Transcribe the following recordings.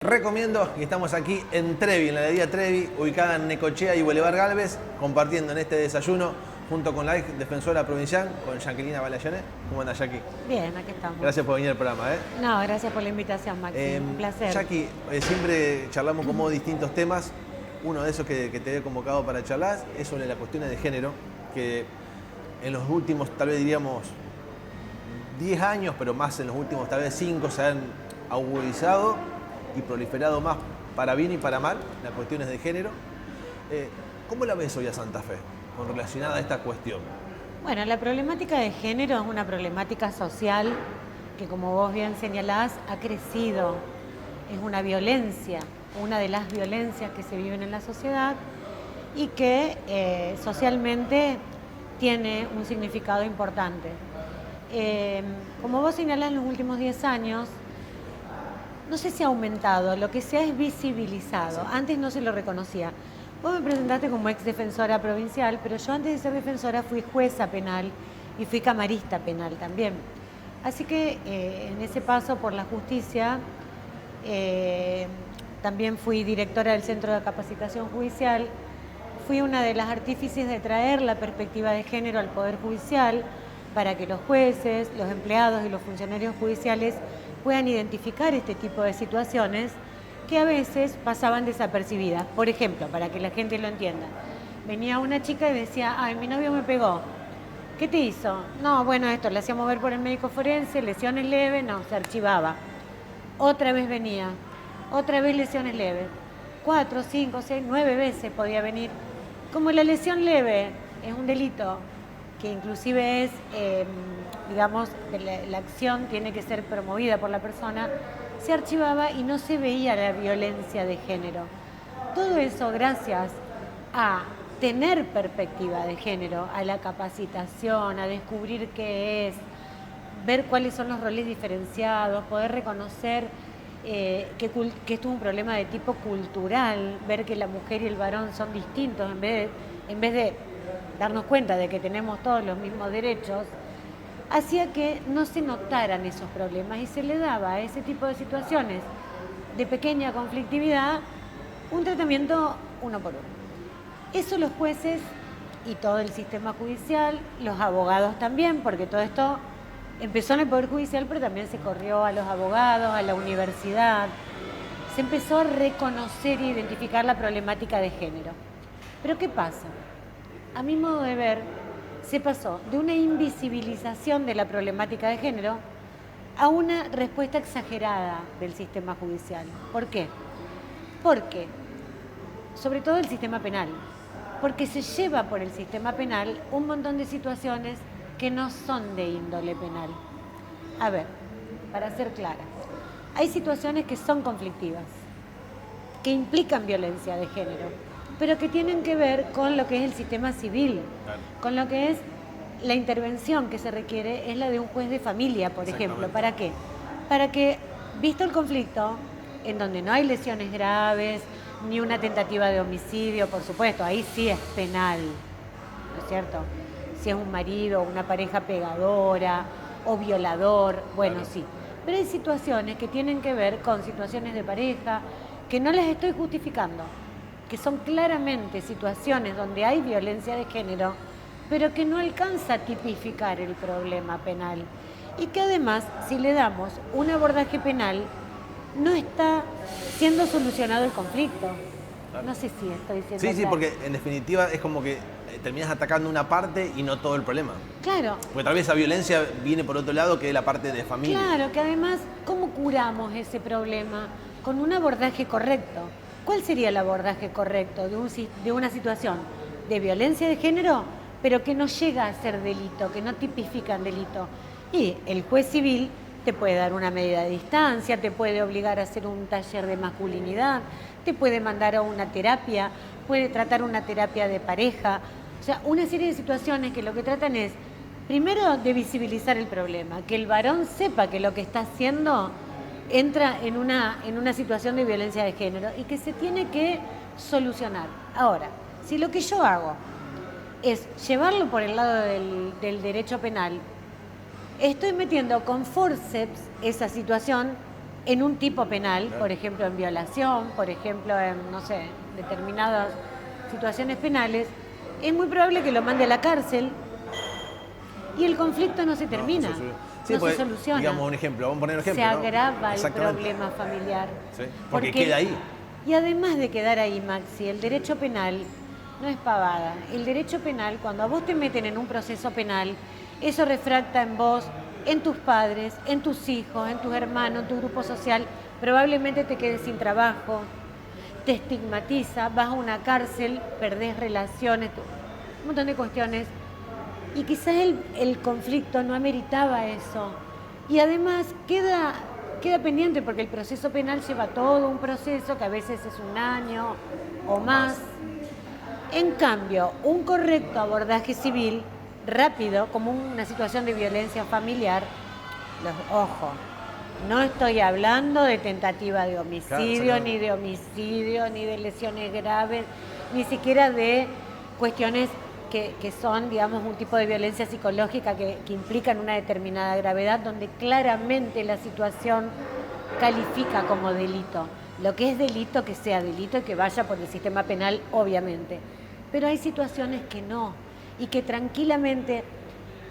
Recomiendo, y estamos aquí en Trevi, en la heladería Trevi, ubicada en Necochea y Boulevard Galvez, compartiendo en este desayuno junto con la ex defensora provincial, con Jacquelina Balayané. ¿Cómo anda, Jackie? Bien, aquí estamos. Gracias por venir al programa. No, gracias por la invitación, Maxi. Un placer. Jackie, siempre charlamos con vos distintos temas. Uno de esos que te he convocado para charlar es sobre las cuestiones de género, que en los últimos, tal vez diríamos, 10 años, pero más en los últimos, tal vez 5, se han agudizado y proliferado más para bien y para mal las cuestiones de género. ¿Cómo la ves hoy a Santa Fe con relacionada a esta cuestión? Bueno, la problemática de género es una problemática social que, como vos bien señalás, ha crecido. Es una violencia, una de las violencias que se viven en la sociedad y que socialmente tiene un significado importante. Como vos señalás, en los últimos 10 años, no sé si ha aumentado, lo que se ha es visibilizado. Antes no se lo reconocía. Vos me presentaste como ex defensora provincial, pero yo antes de ser defensora fui jueza penal y fui camarista penal también. Así que en ese paso por la justicia, también fui directora del Centro de Capacitación Judicial, fui una de las artífices de traer la perspectiva de género al Poder Judicial para que los jueces, los empleados y los funcionarios judiciales puedan identificar este tipo de situaciones que a veces pasaban desapercibidas. Por ejemplo, para que la gente lo entienda, venía una chica y decía, ay, mi novio me pegó. ¿Qué te hizo? No, bueno, esto, le hacíamos ver por el médico forense, lesiones leves, no, se archivaba. Otra vez venía, otra vez lesiones leves. 4, 5, 6, 9 veces podía venir. Como la lesión leve es un delito, que inclusive es, digamos, la acción tiene que ser promovida por la persona, se archivaba y no se veía la violencia de género. Todo eso gracias a tener perspectiva de género, a la capacitación, a descubrir qué es, ver cuáles son los roles diferenciados, poder reconocer que esto es un problema de tipo cultural, ver que la mujer y el varón son distintos en vez de darnos cuenta de que tenemos todos los mismos derechos, hacía que no se notaran esos problemas y se le daba a ese tipo de situaciones de pequeña conflictividad un tratamiento uno por uno. Eso los jueces y todo el sistema judicial, los abogados también, porque todo esto empezó en el Poder Judicial, pero también se corrió a los abogados, a la universidad. Se empezó a reconocer e identificar la problemática de género. Pero ¿qué pasa? A mi modo de ver, se pasó de una invisibilización de la problemática de género a una respuesta exagerada del sistema judicial. ¿Por qué? Porque, sobre todo el sistema penal, porque se lleva por el sistema penal un montón de situaciones que no son de índole penal. A ver, para ser clara, hay situaciones que son conflictivas, que implican violencia de género, pero que tienen que ver con lo que es el sistema civil, claro, con lo que es la intervención que se requiere, es la de un juez de familia, por ejemplo. ¿Para qué? Para que, visto el conflicto, en donde no hay lesiones graves, ni una tentativa de homicidio, por supuesto, ahí sí es penal, ¿no es cierto? Si es un marido, una pareja pegadora o violador, bueno, claro, sí. Pero hay situaciones que tienen que ver con situaciones de pareja, que no las estoy justificando, que son claramente situaciones donde hay violencia de género, pero que no alcanza a tipificar el problema penal. Y que además, si le damos un abordaje penal, no está siendo solucionado el conflicto. Claro. No sé si estoy diciendo Sí, claro, porque en definitiva es como que terminas atacando una parte y no todo el problema. Claro. Porque tal vez esa violencia viene por otro lado, que es la parte de familia. Claro, que además, ¿cómo curamos ese problema? Con un abordaje correcto. ¿Cuál sería el abordaje correcto de una situación de violencia de género, pero que no llega a ser delito, que no tipifican delito? Y el juez civil te puede dar una medida de distancia, te puede obligar a hacer un taller de masculinidad, te puede mandar a una terapia, puede tratar una terapia de pareja. O sea, una serie de situaciones que lo que tratan es, primero, de visibilizar el problema, que el varón sepa que lo que está haciendo entra en una situación de violencia de género y que se tiene que solucionar. Ahora, si lo que yo hago es llevarlo por el lado del derecho penal, estoy metiendo con forceps esa situación en un tipo penal, Claro. por ejemplo en violación, por ejemplo en, no sé, determinadas situaciones penales, es muy probable que lo mande a la cárcel y el conflicto no se termina, Sí, no pues, se soluciona. digamos un ejemplo, vamos a poner un ejemplo, se ¿no? agrava el Exactamente. problema familiar. Sí, porque queda ahí. Y además de quedar ahí, Maxi, el derecho penal no es pavada. El derecho penal, cuando a vos te meten en un proceso penal, eso refracta en vos, en tus padres, en tus hijos, en tus hermanos, en tu grupo social. Probablemente te quedes sin trabajo, te estigmatiza, vas a una cárcel, perdés relaciones, un montón de cuestiones. Y quizás el conflicto no ameritaba eso. Y además queda pendiente porque el proceso penal lleva todo un proceso que a veces es un año o más. En cambio, un correcto abordaje civil, rápido, como una situación de violencia familiar, ojo, no estoy hablando de tentativa de homicidio, Claro, ni de homicidio, ni de lesiones graves, ni siquiera de cuestiones que son, digamos, un tipo de violencia psicológica que implican una determinada gravedad, donde claramente la situación califica como delito. Lo que es delito, que sea delito y que vaya por el sistema penal, obviamente. Pero hay situaciones que no, y que tranquilamente,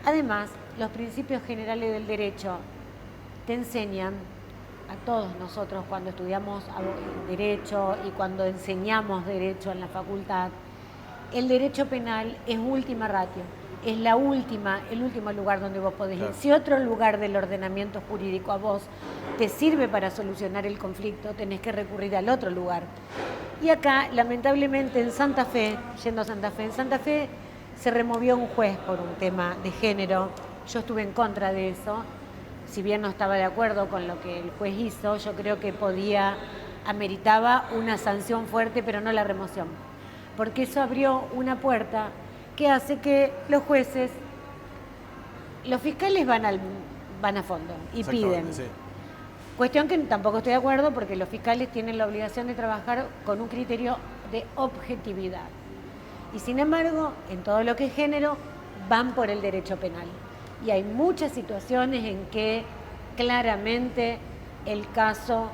además, los principios generales del derecho te enseñan a todos nosotros cuando estudiamos derecho y cuando enseñamos derecho en la facultad. El derecho penal es última ratio, es el último lugar donde vos podés ir. Si otro lugar del ordenamiento jurídico a vos te sirve para solucionar el conflicto, tenés que recurrir al otro lugar. Y acá, lamentablemente, en Santa Fe se removió un juez por un tema de género. Yo estuve en contra de eso. Si bien no estaba de acuerdo con lo que el juez hizo, yo creo que ameritaba una sanción fuerte, pero no la remoción. Porque eso abrió una puerta que hace que los jueces, los fiscales van a fondo y piden. Sí. Cuestión que tampoco estoy de acuerdo porque los fiscales tienen la obligación de trabajar con un criterio de objetividad. Y sin embargo, en todo lo que es género, van por el derecho penal. Y hay muchas situaciones en que claramente el caso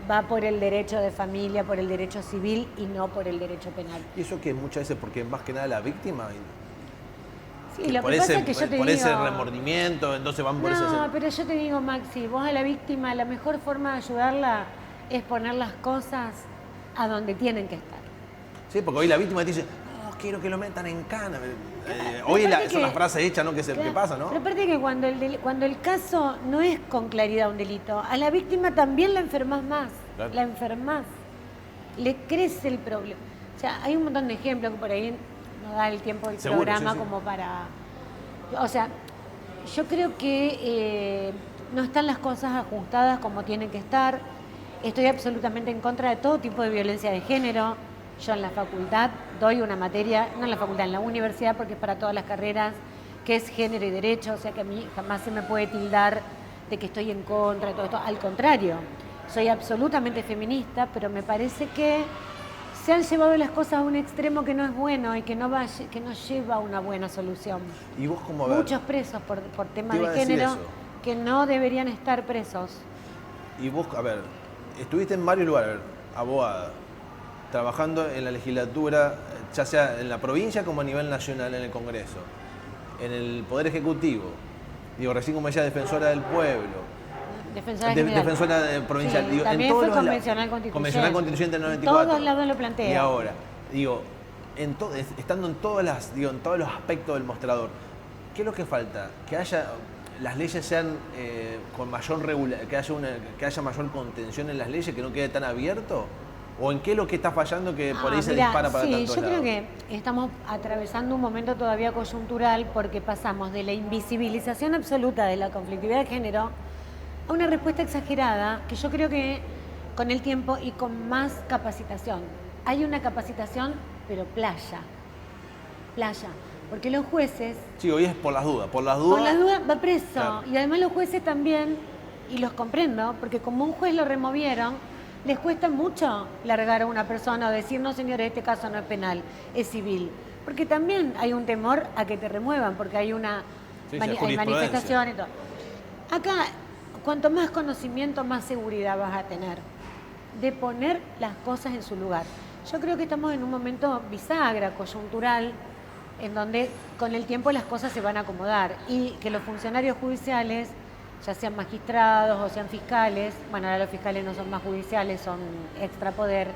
va por el derecho de familia, por el derecho civil y no por el derecho penal. Y eso que muchas veces porque más que nada la víctima, sí, lo por que pasa ese, es que yo te por digo, ese remordimiento, entonces van por ese... No, pero yo te digo, Maxi, vos a la víctima, la mejor forma de ayudarla es poner las cosas a donde tienen que estar. Sí, porque hoy la víctima te dice, no, quiero que lo metan en cana. Hoy son las frases hechas, ¿no? Que es el que pasa, ¿no? Pero aparte que cuando el caso no es con claridad un delito, a la víctima también la enfermas más, Claro. la enfermas, le crece el problema. O sea, hay un montón de ejemplos que por ahí no da el tiempo del Seguro, programa sí. como para... O sea, yo creo que no están las cosas ajustadas como tienen que estar. Estoy absolutamente en contra de todo tipo de violencia de género. Yo en la facultad doy una materia, no en la facultad, en la universidad, porque es para todas las carreras, que es género y derecho, o sea que a mí jamás se me puede tildar de que estoy en contra de todo esto. Al contrario, soy absolutamente feminista, pero me parece que se han llevado las cosas a un extremo que no es bueno y que no lleva a una buena solución. ¿Y vos cómo ves? Muchos presos por temas Te iba de a decir género eso. que no deberían estar presos. Y vos, a ver, estuviste en varios lugares, abogada, trabajando en la legislatura, ya sea en la provincia como a nivel nacional en el Congreso, en el Poder Ejecutivo, digo, recién como decía, defensora del pueblo, Defensora general. defensora provincial. Sí, Digo, también en todos fue los convencional constituyente. Convencional constituyente en el 94. En todos lados lo plantea. Y ahora, digo, estando en en todos los aspectos del mostrador, ¿qué es lo que falta? Que las leyes sean con mayor que haya mayor contención en las leyes, que no quede tan abierto. ¿O en qué es lo que está fallando que por ahí se dispara para tantos lados? Sí, yo creo que estamos atravesando un momento todavía coyuntural porque pasamos de la invisibilización absoluta de la conflictividad de género a una respuesta exagerada que yo creo que con el tiempo y con más capacitación. Hay una capacitación, pero playa. Porque los jueces... Sí, hoy es por las dudas. Por las dudas va preso. Claro. Y además los jueces también, y los comprendo, porque como un juez lo removieron, les cuesta mucho largar a una persona o decir, no señores, este caso no es penal, es civil. Porque también hay un temor a que te remuevan, porque hay una hay hay manifestación y todo. Acá, cuanto más conocimiento, más seguridad vas a tener de poner las cosas en su lugar. Yo creo que estamos en un momento bisagra, coyuntural, en donde con el tiempo las cosas se van a acomodar y que los funcionarios judiciales, ya sean magistrados o sean fiscales, bueno, ahora los fiscales no son más judiciales, son extrapoder,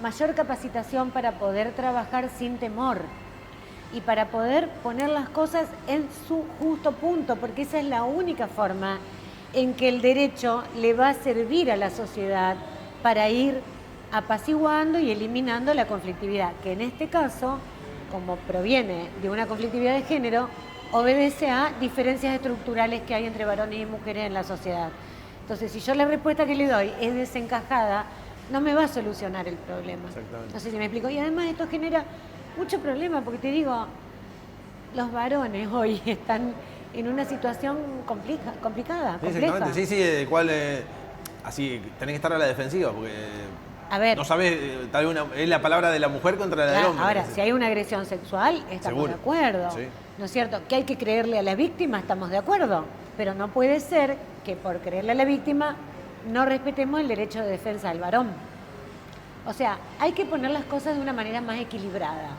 mayor capacitación para poder trabajar sin temor y para poder poner las cosas en su justo punto, porque esa es la única forma en que el derecho le va a servir a la sociedad para ir apaciguando y eliminando la conflictividad, que en este caso, como proviene de una conflictividad de género, obedece a diferencias estructurales que hay entre varones y mujeres en la sociedad. Entonces, si yo la respuesta que le doy es desencajada, no me va a solucionar el problema. No sé si me explico. Y además esto genera mucho problema, porque te digo, los varones hoy están en una situación complicada, sí, exactamente, sí, del cual así tenés que estar a la defensiva, porque a ver, no sabés, tal vez es la palabra de la mujer contra la del hombre. Ahora, si hay una agresión sexual, estamos de acuerdo, sí. ¿No es cierto? Que hay que creerle a la víctima, estamos de acuerdo, pero no puede ser que por creerle a la víctima no respetemos el derecho de defensa del varón. O sea, hay que poner las cosas de una manera más equilibrada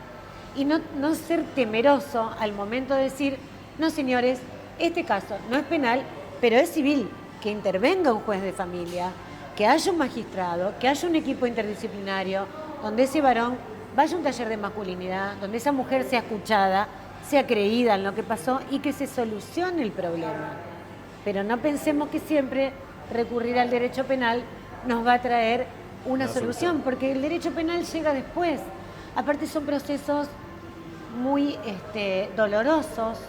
y no ser temeroso al momento de decir, no señores, este caso no es penal, pero es civil, que intervenga un juez de familia, que haya un magistrado, que haya un equipo interdisciplinario, donde ese varón vaya a un taller de masculinidad, donde esa mujer sea escuchada, sea creída en lo que pasó y que se solucione el problema. Pero no pensemos que siempre recurrir al derecho penal nos va a traer una solución, porque el derecho penal llega después. Aparte son procesos muy dolorosos,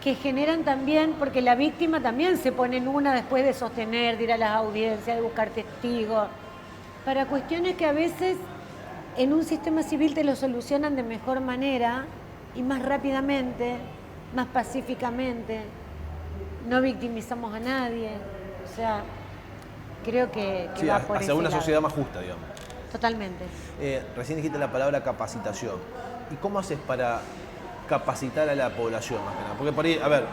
que generan también, porque la víctima también se pone en una después de sostener, de ir a las audiencias, de buscar testigos, para cuestiones que a veces en un sistema civil te lo solucionan de mejor manera y más rápidamente, más pacíficamente, no victimizamos a nadie, o sea, creo que sí, va por ese hacia una lado. sociedad más justa, digamos. Totalmente. Recién dijiste la palabra capacitación. ¿Y cómo haces para capacitar a la población más que nada? Porque por ahí, a ver,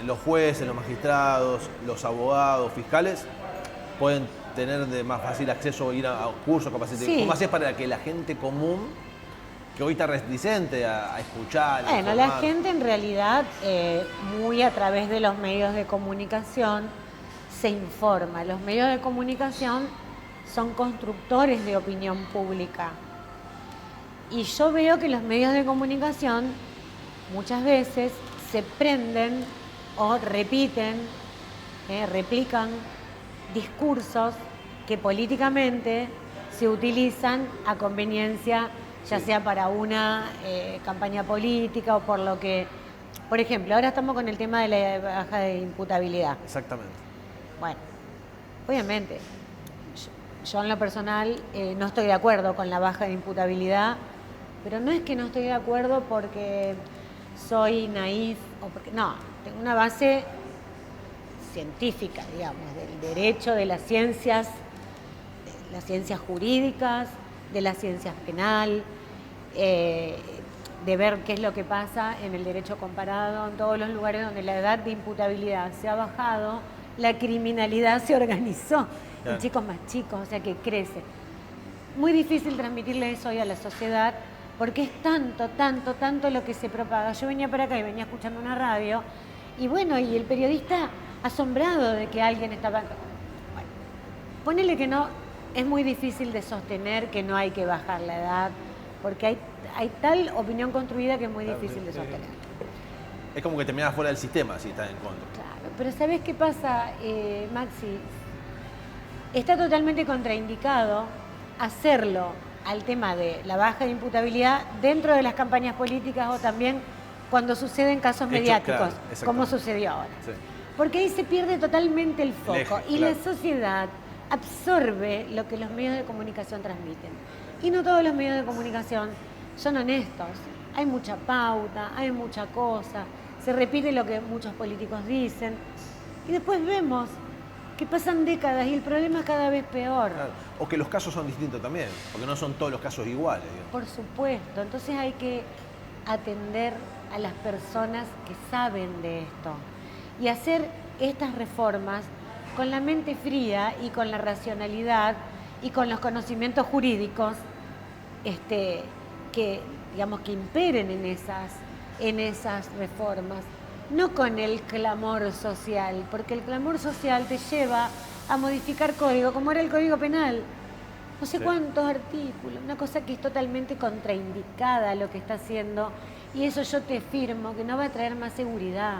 los jueces, los magistrados, los abogados, fiscales pueden tener de más fácil acceso a ir a cursos, capacitación. Sí. ¿Cómo haces para que la gente común, que hoy está reticente a escuchar, bueno, la gente en realidad, muy a través de los medios de comunicación, se informa. Los medios de comunicación son constructores de opinión pública. Y yo veo que los medios de comunicación muchas veces se prenden o repiten, replican discursos que políticamente se utilizan a conveniencia, ya sea para una campaña política o por lo que... Por ejemplo, ahora estamos con el tema de la baja de imputabilidad. Exactamente. Bueno, obviamente, yo en lo personal no estoy de acuerdo con la baja de imputabilidad, pero no es que no estoy de acuerdo porque soy naif o porque... No, tengo una base científica, digamos, del derecho, de las ciencias jurídicas, de las ciencias penal, de ver qué es lo que pasa en el derecho comparado en todos los lugares donde la edad de imputabilidad se ha bajado, la criminalidad se organizó en chicos más chicos, o sea que crece. Muy difícil transmitirle eso hoy a la sociedad porque es tanto lo que se propaga. Yo venía para acá y venía escuchando una radio y bueno, y el periodista asombrado de que alguien estaba... Bueno, ponele que no, es muy difícil de sostener que no hay que bajar la edad porque hay tal opinión construida que es muy difícil de sostener. Es como que terminás fuera del sistema si estás en contra. Claro, pero ¿sabés qué pasa, Maxi? Está totalmente contraindicado hacerlo al tema de la baja de imputabilidad dentro de las campañas políticas o también cuando suceden casos mediáticos, claro, como sucedió ahora. Sí. Porque ahí se pierde totalmente el foco y la sociedad absorbe lo que los medios de comunicación transmiten. Y no todos los medios de comunicación son honestos. Hay mucha pauta, hay mucha cosa, se repite lo que muchos políticos dicen y después vemos que pasan décadas y el problema es cada vez peor. Claro. O que los casos son distintos también, porque no son todos los casos iguales. Digamos. Por supuesto, entonces hay que atender a las personas que saben de esto. y hacer estas reformas con la mente fría y con la racionalidad y con los conocimientos jurídicos que, digamos, que imperen en esas reformas, no con el clamor social, porque el clamor social te lleva a modificar código, como era el Código Penal. No sé cuántos artículos, una cosa que es totalmente contraindicada a lo que está haciendo, y eso yo te firmo que no va a traer más seguridad,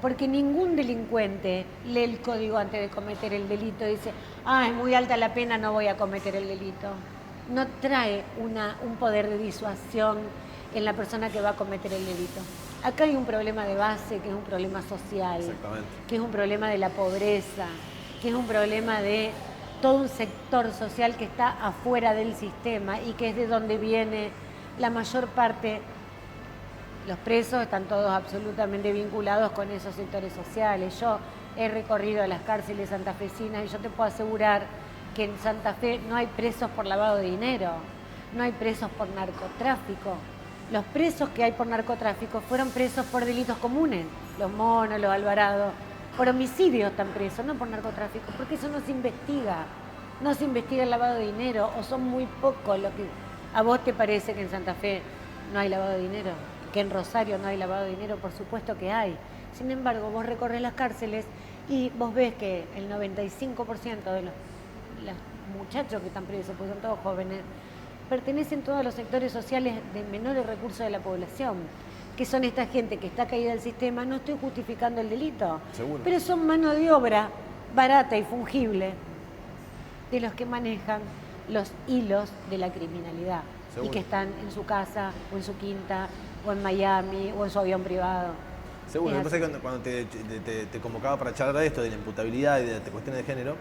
porque ningún delincuente lee el código antes de cometer el delito y dice, es muy alta la pena, no voy a cometer el delito. No trae un poder de disuasión en la persona que va a cometer el delito. Acá hay un problema de base, que es un problema social, que es un problema de la pobreza, que es un problema de todo un sector social que está afuera del sistema y que es de donde viene la mayor parte. Los presos están todos absolutamente vinculados con esos sectores sociales. Yo he recorrido las cárceles santafesinas y yo te puedo asegurar que en Santa Fe no hay presos por lavado de dinero, no hay presos por narcotráfico. Los presos que hay por narcotráfico fueron presos por delitos comunes, los Monos, los Alvarado. Por homicidios están presos, no por narcotráfico, porque eso no se investiga. No se investiga el lavado de dinero, o son muy pocos lo que... ¿A vos te parece que en Santa Fe no hay lavado de dinero? ¿Que en Rosario no hay lavado de dinero? Por supuesto que hay. Sin embargo, vos recorres las cárceles y vos ves que el 95% de los muchachos que están presos, porque son todos jóvenes, pertenecen todos a los sectores sociales de menores recursos de la población, que son esta gente que está caída del sistema. No estoy justificando el delito, Seguro. pero son mano de obra barata y fungible de los que manejan los hilos de la criminalidad. Seguro. Y que están en su casa o en su quinta o en Miami o en su avión privado. Seguro. Lo que pasa es que cuando te convocaba para charlar de esto, de la imputabilidad y de cuestiones de género,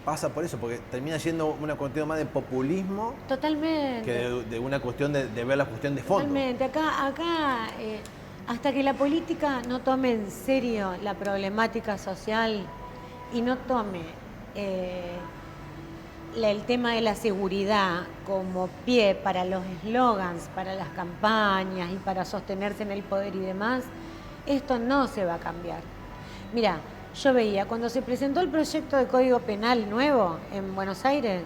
pasa por eso, porque termina siendo una cuestión más de populismo. Totalmente. Que de una cuestión de ver la cuestión de fondo. Totalmente. Acá hasta que la política no tome en serio la problemática social y no tome el tema de la seguridad como pie para los eslogans, para las campañas y para sostenerse en el poder y demás, esto no se va a cambiar. Mira, yo veía, cuando se presentó el proyecto de Código Penal nuevo en Buenos Aires,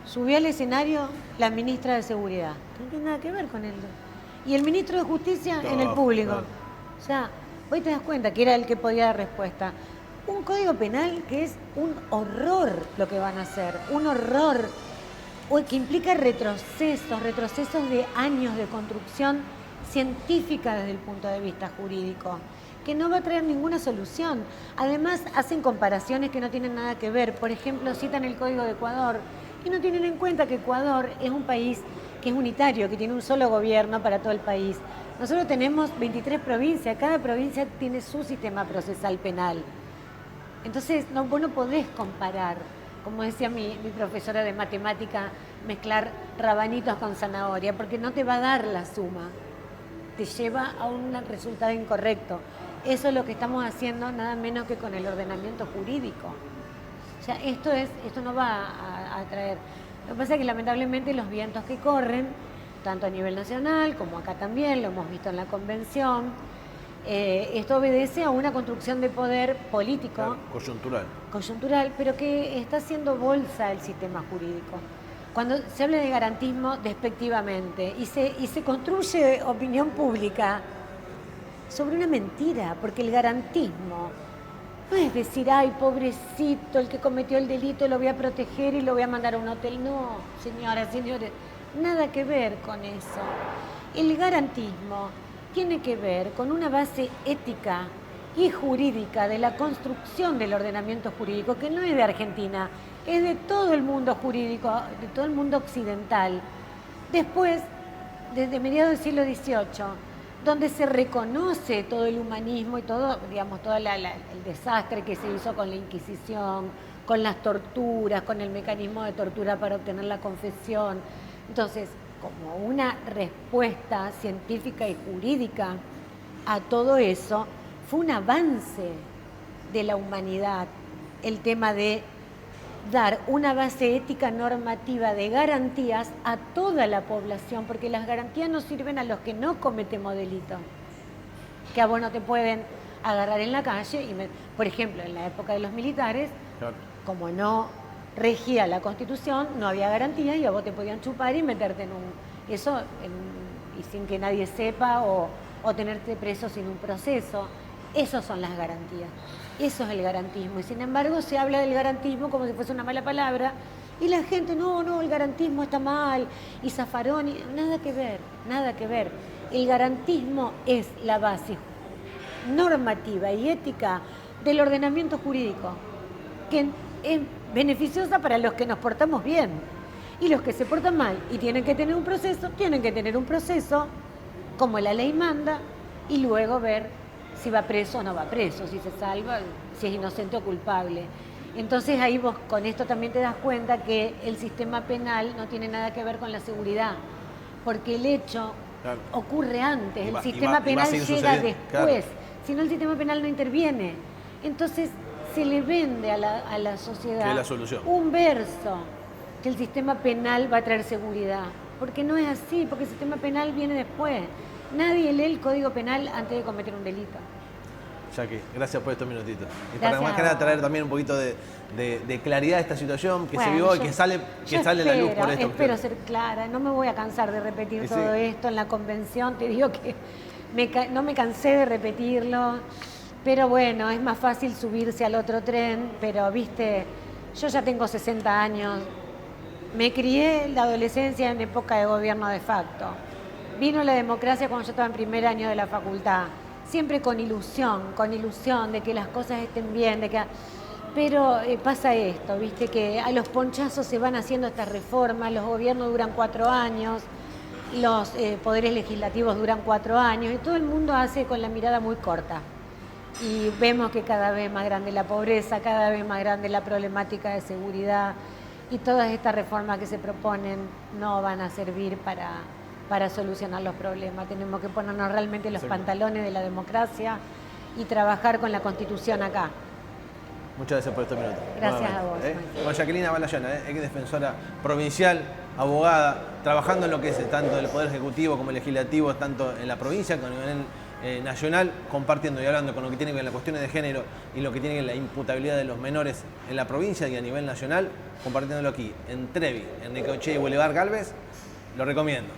subió al escenario la ministra de Seguridad. No tiene nada que ver con él. Y el ministro de Justicia en el público. Claro. O sea, hoy te das cuenta que era el que podía dar respuesta. Un Código Penal que es un horror lo que van a hacer. Un horror que implica retrocesos de años de construcción científica desde el punto de vista jurídico, que no va a traer ninguna solución. Además, hacen comparaciones que no tienen nada que ver. Por ejemplo, citan el Código de Ecuador y no tienen en cuenta que Ecuador es un país que es unitario, que tiene un solo gobierno para todo el país. Nosotros tenemos 23 provincias, cada provincia tiene su sistema procesal penal. Entonces, vos no podés comparar, como decía mi profesora de matemática, mezclar rabanitos con zanahoria, porque no te va a dar la suma. Te lleva a un resultado incorrecto. Eso es lo que estamos haciendo, nada menos que con el ordenamiento jurídico. O sea, esto no va a traer. Lo que pasa es que lamentablemente los vientos que corren, tanto a nivel nacional como acá también, lo hemos visto en la convención, esto obedece a una construcción de poder político. Claro, coyuntural, pero que está haciendo bolsa el sistema jurídico. Cuando se habla de garantismo despectivamente y se construye opinión pública sobre una mentira, porque el garantismo no es decir, ay, pobrecito, el que cometió el delito lo voy a proteger y lo voy a mandar a un hotel. No, señoras, señores, nada que ver con eso. El garantismo tiene que ver con una base ética y jurídica de la construcción del ordenamiento jurídico, que no es de Argentina, es de todo el mundo jurídico, de todo el mundo occidental. Después, desde mediados del siglo XVIII, donde se reconoce todo el humanismo y todo, digamos, todo el desastre que se hizo con la Inquisición, con las torturas, con el mecanismo de tortura para obtener la confesión. Entonces, como una respuesta científica y jurídica a todo eso, fue un avance de la humanidad el tema de dar una base ética normativa de garantías a toda la población, porque las garantías no sirven a los que no cometemos delitos, que a vos no te pueden agarrar en la calle y, por ejemplo, en la época de los militares, Claro. como no regía la Constitución, no había garantías y a vos te podían chupar y meterte en eso y sin que nadie sepa o tenerte preso sin un proceso. Esas son las garantías. Eso es el garantismo. Y sin embargo se habla del garantismo como si fuese una mala palabra y la gente, no, el garantismo está mal y Zaffaroni, nada que ver, nada que ver. El garantismo es la base normativa y ética del ordenamiento jurídico, que es beneficiosa para los que nos portamos bien. Y los que se portan mal y tienen que tener un proceso como la ley manda y luego ver si va preso o no va preso, si se salva, si es inocente o culpable. Entonces ahí vos con esto también te das cuenta que el sistema penal no tiene nada que ver con la seguridad, porque el hecho ocurre antes, el sistema penal llega después, claro. Si no el sistema penal no interviene. Entonces se le vende a la sociedad que es la solución. Un verso, que el sistema penal va a traer seguridad, porque no es así, porque el sistema penal viene después. Nadie lee el Código Penal antes de cometer un delito. Jackie, gracias por estos minutitos. Y gracias, para más que nada traer también un poquito de claridad a esta situación que se vio y que sale a la luz por esto. Espero ser clara, no me voy a cansar de repetir todo esto en la convención, te digo que no me cansé de repetirlo, pero bueno, es más fácil subirse al otro tren, pero viste, yo ya tengo 60 años, me crié en la adolescencia en época de gobierno de facto. Vino la democracia cuando yo estaba en primer año de la facultad, siempre con ilusión de que las cosas estén bien, pero pasa esto, viste, que a los ponchazos se van haciendo estas reformas, los gobiernos duran 4 años, los poderes legislativos duran 4 años y todo el mundo hace con la mirada muy corta. Y vemos que cada vez más grande la pobreza, cada vez más grande la problemática de seguridad y todas estas reformas que se proponen no van a servir para solucionar los problemas. Tenemos que ponernos realmente los pantalones de la democracia y trabajar con la Constitución acá. Muchas gracias por estos minutos. Gracias a vos. Con Jacqueline Balayana, ex defensora provincial, abogada, trabajando en lo que es tanto el Poder Ejecutivo como el Legislativo, tanto en la provincia como a nivel nacional, compartiendo y hablando con lo que tiene que ver las cuestiones de género y lo que tiene que ver la imputabilidad de los menores en la provincia y a nivel nacional, compartiéndolo aquí en Trevi, en Necochea y Boulevard Galvez. Lo recomiendo.